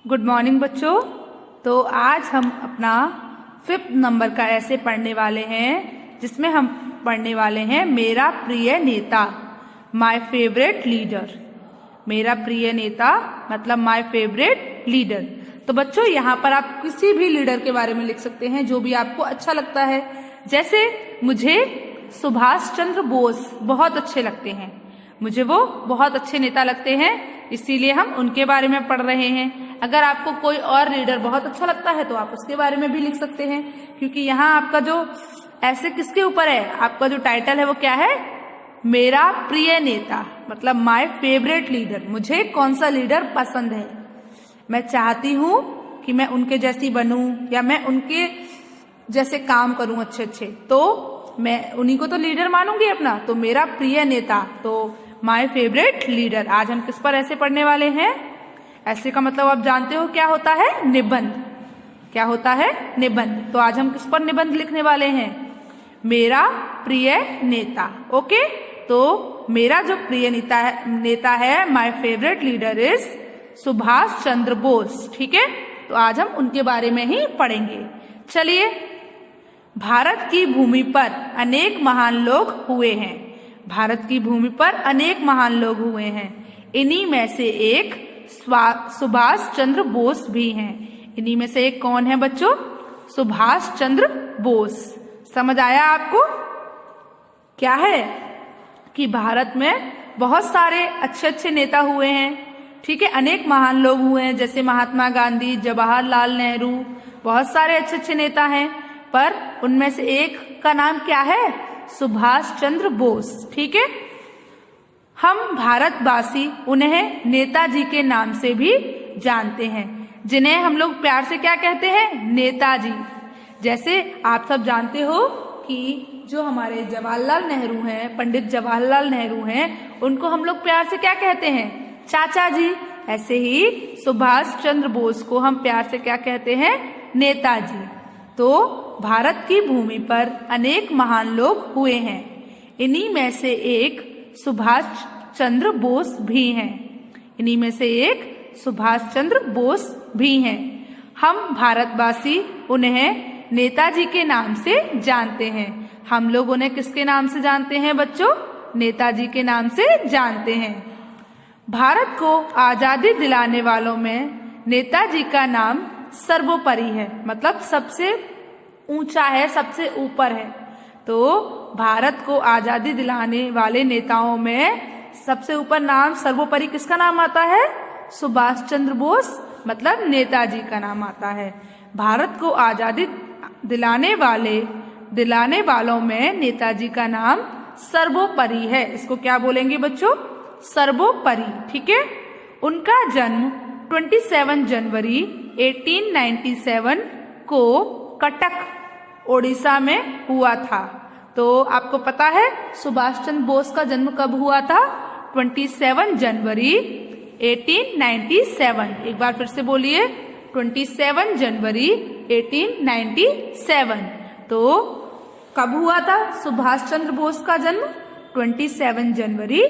Good morning बच्चों। तो आज हम अपना 5th नंबर का ऐसे पढ़ने वाले हैं, जिसमें हम पढ़ने वाले हैं मेरा प्रिय नेता, माय फेवरेट लीडर। मेरा प्रिय नेता मतलब माय फेवरेट लीडर। तो बच्चों यहाँ पर आप किसी भी लीडर के बारे में लिख सकते हैं जो भी आपको अच्छा लगता है। जैसे मुझे सुभाष चंद्र बोस बहुत अच्छे लगते हैं, मुझे वो बहुत अच्छे नेता लगते हैं, इसीलिए हम उनके बारे में पढ़ रहे हैं। अगर आपको कोई और लीडर बहुत अच्छा लगता है तो आप उसके बारे में भी लिख सकते हैं, क्योंकि यहाँ आपका जो ऐसे किसके ऊपर है, आपका जो टाइटल है वो क्या है, मेरा प्रिय नेता मतलब माय फेवरेट लीडर। मुझे कौन सा लीडर पसंद है, मैं चाहती हूँ कि मैं उनके जैसी बनूं या मैं उनके जैसे काम करूं अच्छे, तो मैं उन्हीं को तो लीडर मानूंगी अपना। तो मेरा प्रिय नेता, तो माय फेवरेट लीडर। आज हम किस पर ऐसे पढ़ने वाले हैं? ऐसे का मतलब आप जानते हो क्या होता है, निबंध। क्या होता है, निबंध। तो आज हम किस पर निबंध लिखने वाले हैं, मेरा प्रिय नेता। ओके, तो मेरा जो प्रिय नेता है my favourite leader is Subhash Chandra Bose. ठीक है, तो आज हम उनके बारे में ही पढ़ेंगे। चलिए, भारत की भूमि पर अनेक महान लोग हुए हैं। भारत की भूमि पर अनेक महान लोग हुए हैं, इन्हीं में से एक सुभाष चंद्र बोस भी हैं। इन्हीं में से एक कौन है बच्चों, सुभाष चंद्र बोस। समझ आया आपको? क्या है कि भारत में बहुत सारे अच्छे नेता हुए हैं। ठीक है, अनेक महान लोग हुए हैं, जैसे महात्मा गांधी, जवाहरलाल नेहरू, बहुत सारे अच्छे नेता हैं, पर उनमें से एक का नाम क्या है, सुभाष चंद्र बोस। ठीक है, हम भारतवासी उन्हें नेताजी के नाम से भी जानते हैं, जिन्हें हम लोग प्यार से क्या कहते हैं, नेताजी। जैसे आप सब जानते हो कि जो हमारे जवाहरलाल नेहरू हैं, पंडित जवाहरलाल नेहरू हैं, उनको हम लोग प्यार से क्या कहते हैं, चाचा जी। ऐसे ही सुभाष चंद्र बोस को हम प्यार से क्या कहते हैं, नेताजी। तो भारत की भूमि पर अनेक महान लोग हुए हैं, इन्हीं में से एक सुभाष चंद्र बोस भी हैं। इन्हीं में से एक सुभाष चंद्र बोस भी हैं। हम भारतवासी उन्हें नेताजी के नाम से जानते हैं। हम लोग उन्हें किसके नाम से जानते हैं बच्चों, नेताजी के नाम से जानते हैं। भारत को आजादी दिलाने वालों में नेताजी का नाम सर्वोपरि है, मतलब सबसे ऊंचा है, सबसे ऊपर है। तो भारत को आजादी दिलाने वाले नेताओं में सबसे ऊपर नाम, सर्वोपरि किसका नाम आता है, सुभाष चंद्र बोस मतलब नेताजी का नाम आता है। भारत को आजादी दिलाने वालों में नेताजी का नाम सर्वोपरि है। इसको क्या बोलेंगे बच्चों, सर्वोपरि। ठीक है, उनका जन्म 27 जनवरी 1897 को कटक ओडिशा में हुआ था। तो आपको पता है सुभाष चंद्र बोस का जन्म कब हुआ था, 27 जनवरी 1897। एक बार फिर से बोलिए, 27 जनवरी 1897। तो कब हुआ था सुभाष चंद्र बोस का जन्म, 27 जनवरी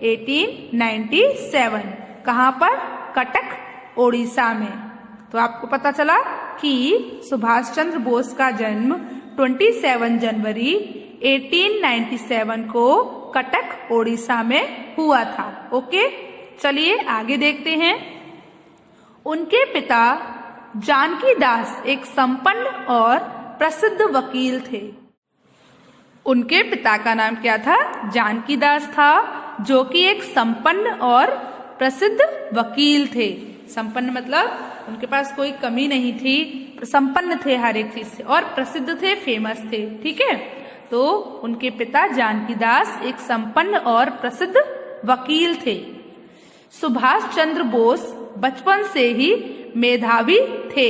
1897। कहाँ पर, कटक ओडिशा में। तो आपको पता चला कि सुभाष चंद्र बोस का जन्म 27 जनवरी 1897 को कटक ओडिशा में हुआ था। ओके, चलिए आगे देखते हैं। उनके पिता जानकी दास एक संपन्न और प्रसिद्ध वकील थे। उनके पिता का नाम क्या था, जानकी दास था, जो कि एक संपन्न और प्रसिद्ध वकील थे। संपन्न मतलब उनके पास कोई कमी नहीं थी, संपन्न थे हर एक चीज से, और प्रसिद्ध थे, फेमस थे। ठीक है, तो उनके पिता जानकी दास एक संपन्न और प्रसिद्ध वकील थे। सुभाष चंद्र बोस बचपन से ही मेधावी थे।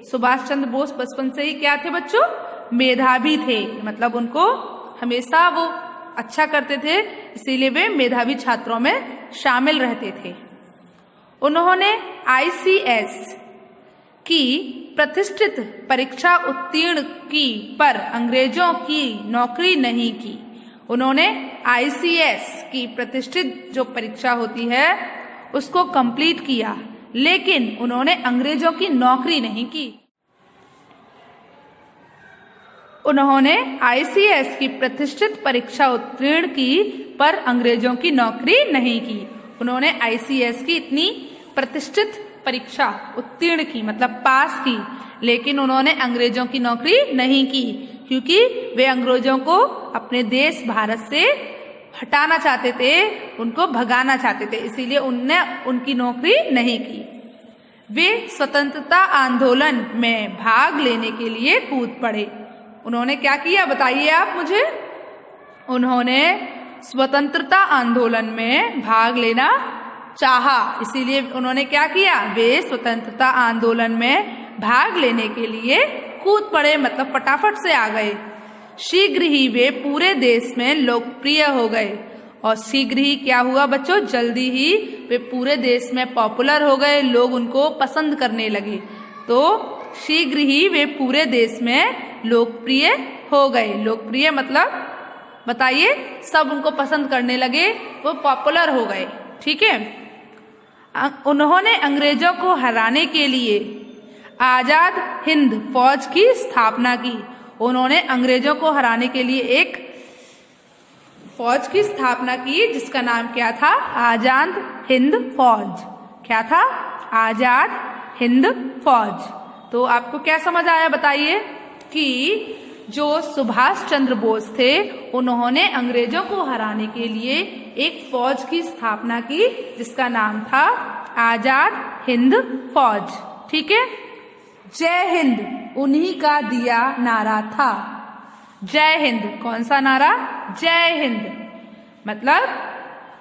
सुभाष चंद्र बोस बचपन से ही क्या थे बच्चों, मेधावी थे, मतलब उनको हमेशा वो अच्छा करते थे, इसीलिए वे मेधावी छात्रों में शामिल रहते थे। उन्होंने ICS की प्रतिष्ठित परीक्षा उत्तीर्ण की, पर अंग्रेजों की नौकरी नहीं की। उन्होंने ICS की प्रतिष्ठित जो परीक्षा होती है उसको कंप्लीट किया, लेकिन उन्होंने अंग्रेजों की नौकरी नहीं की। उन्होंने ICS की प्रतिष्ठित परीक्षा उत्तीर्ण की, पर अंग्रेजों की नौकरी नहीं की। उन्होंने ICS की इतनी प्रतिष्ठित परीक्षा उत्तीर्ण की, मतलब पास की, लेकिन उन्होंने अंग्रेजों की नौकरी नहीं की, क्योंकि वे अंग्रेजों को अपने देश भारत से हटाना चाहते थे, उनको भगाना चाहते थे, इसीलिए उनने उनकी नौकरी नहीं की। वे स्वतंत्रता आंदोलन में भाग लेने के लिए कूद पड़े। उन्होंने क्या किया बताइए आप मुझे? उन्होंने स्वतंत्रता आंदोलन में भाग लेना चाहा, इसीलिए उन्होंने क्या किया? वे स्वतंत्रता आंदोलन में भाग लेने के लिए कूद पड़े, मतलब फटाफट से आ गए। शीघ्र ही वे पूरे देश में लोकप्रिय हो गए। और शीघ्र ही क्या हुआ बच्चों? जल्दी ही वे पूरे देश में पॉपुलर हो गए, लोग उनको पसंद करने लगे। तो शीघ्र ही वे पूरे देश में लोकप्रिय हो गए। लोकप्रिय मतलब बताइए, सब उनको पसंद करने लगे, वो पॉपुलर हो गए। ठीक है। उन्होंने अंग्रेजों को हराने के लिए आजाद हिंद फौज की स्थापना की। उन्होंने अंग्रेजों को हराने के लिए एक फौज की स्थापना की, जिसका नाम क्या था? आजाद हिंद फौज। क्या था? आजाद हिंद फौज। तो आपको क्या समझ आया बताइए? कि जो सुभाष चंद्र बोस थे, उन्होंने अंग्रेजों को हराने के लिए एक फौज की स्थापना की, जिसका नाम था आजाद हिंद फौज। ठीक है। जय हिंद उन्हीं का दिया नारा था। जय हिंद, कौन सा नारा? जय हिंद, मतलब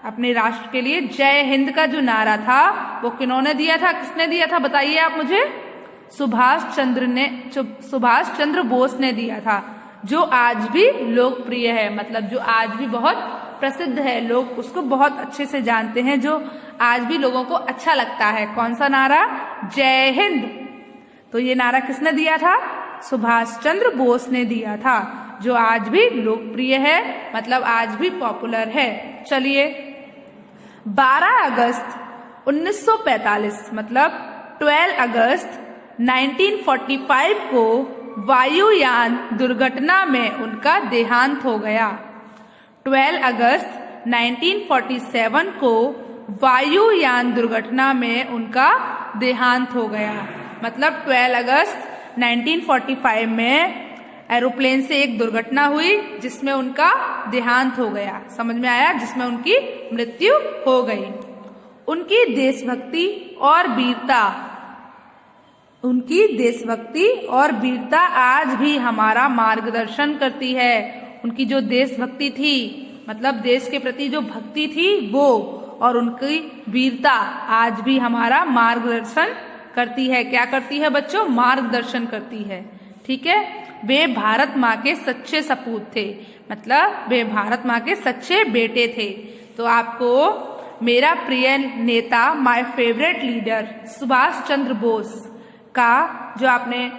अपने राष्ट्र के लिए जय हिंद का जो नारा था वो किन्होंने दिया था? किसने दिया था बताइए आप मुझे? सुभाष चंद्र बोस ने दिया था, जो आज भी लोकप्रिय है, मतलब जो आज भी बहुत प्रसिद्ध है, लोग उसको बहुत अच्छे से जानते हैं, जो आज भी लोगों को अच्छा लगता है। कौन सा नारा? जय हिंद। तो ये नारा किसने दिया था? सुभाष चंद्र बोस ने दिया था, जो आज भी लोकप्रिय है, मतलब आज भी पॉपुलर है। चलिए, 12 अगस्त 1945 मतलब 12 अगस्त 1945 को वायुयान दुर्घटना में उनका देहांत हो गया। 12 अगस्त 1947 को वायुयान दुर्घटना में उनका देहांत हो गया। मतलब 12 अगस्त 1945 में एरोप्लेन से एक दुर्घटना हुई, जिसमें उनका देहांत हो गया। समझ में आया? जिसमें उनकी मृत्यु हो गई। उनकी देशभक्ति और वीरता, उनकी देशभक्ति और वीरता आज भी हमारा मार्गदर्शन करती है। उनकी जो देशभक्ति थी, मतलब देश के प्रति जो भक्ति थी वो, और उनकी वीरता आज भी हमारा मार्गदर्शन करती है। क्या करती है बच्चों? मार्गदर्शन करती है। ठीक है। वे भारत माँ के सच्चे सपूत थे, मतलब वे भारत माँ के सच्चे बेटे थे। तो आपको मेरा प्रिय नेता, my favourite leader Subhash Chandra Bose का जो आपने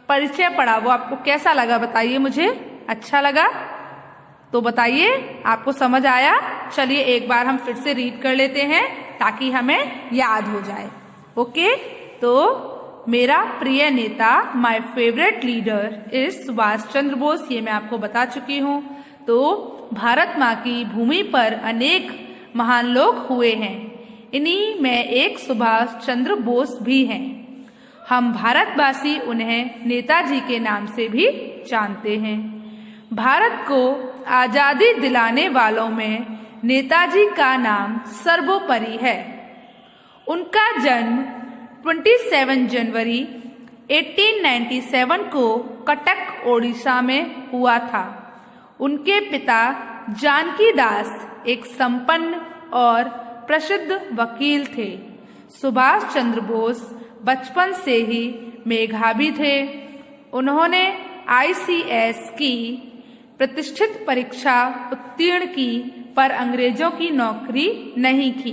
परिचय पढ़ा, वो आपको कैसा लगा बताइए मुझे? अच्छा लगा? तो बताइए, आपको समझ आया? चलिए एक बार हम फिर से रीड कर लेते हैं ताकि हमें याद हो जाए। ओके। तो मेरा प्रिय नेता, my favourite leader is Subhash Chandra Bose, ये मैं आपको बता चुकी हूँ। तो भारत माँ की भूमि पर अनेक महान लोग हुए हैं, इन्हीं में एक सुभाष चंद्र बोस भी हैं। हम भारतवासी उन्हें नेताजी के नाम से भी जानते हैं। भारत को आजादी दिलाने वालों में नेताजी का नाम सर्वोपरि है। उनका जन्म 27 जनवरी 1897 को कटक ओडिशा में हुआ था। उनके पिता जानकी दास एक संपन्न और प्रसिद्ध वकील थे। सुभाष चंद्र बोस बचपन से ही मेधावी थे। उन्होंने ICS की प्रतिष्ठित परीक्षा उत्तीर्ण की, पर अंग्रेजों की नौकरी नहीं की।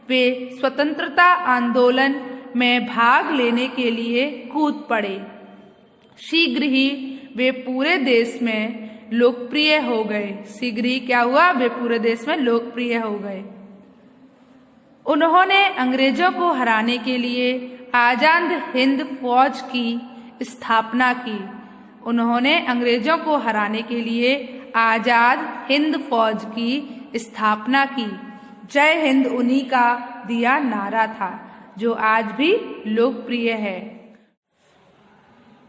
वे स्वतंत्रता आंदोलन में भाग लेने के लिए कूद पड़े। शीघ्र ही वे पूरे देश में लोकप्रिय हो गए। शीघ्र ही क्या हुआ? वे पूरे देश में लोकप्रिय हो गए। उन्होंने अंग्रेजों को हराने के लिए आजाद हिंद फौज की स्थापना की। उन्होंने अंग्रेजों को हराने के लिए आजाद हिंद फौज की स्थापना की। जय हिंद उन्हीं का दिया नारा था जो आज भी लोकप्रिय है।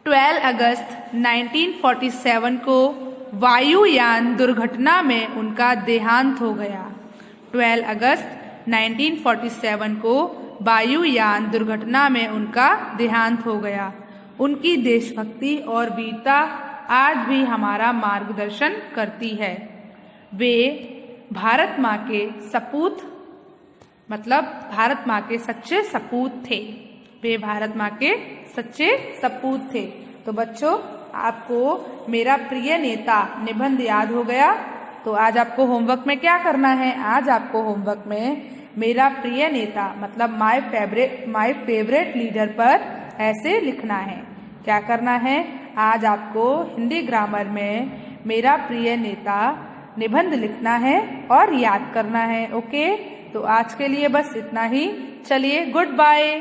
12 अगस्त 1947 को वायुयान दुर्घटना में उनका देहांत हो गया। 12 अगस्त 1947 को वायुयान दुर्घटना में उनका देहांत हो गया। उनकी देशभक्ति और वीरता आज भी हमारा मार्गदर्शन करती है। वे भारत माँ के सपूत मतलब भारत माँ के सच्चे सपूत थे। वे भारत माँ के सच्चे सपूत थे। तो बच्चों, आपको मेरा प्रिय नेता निबंध याद हो गया। तो आज आपको होमवर्क में क्या करना है? आज आपको होमवर्क में मेरा प्रिय नेता मतलब माय फेवरेट लीडर पर ऐसे लिखना है। क्या करना है? आज आपको हिंदी ग्रामर में मेरा प्रिय नेता निबंध लिखना है और याद करना है। ओके, तो आज के लिए बस इतना ही। चलिए, गुड बाय।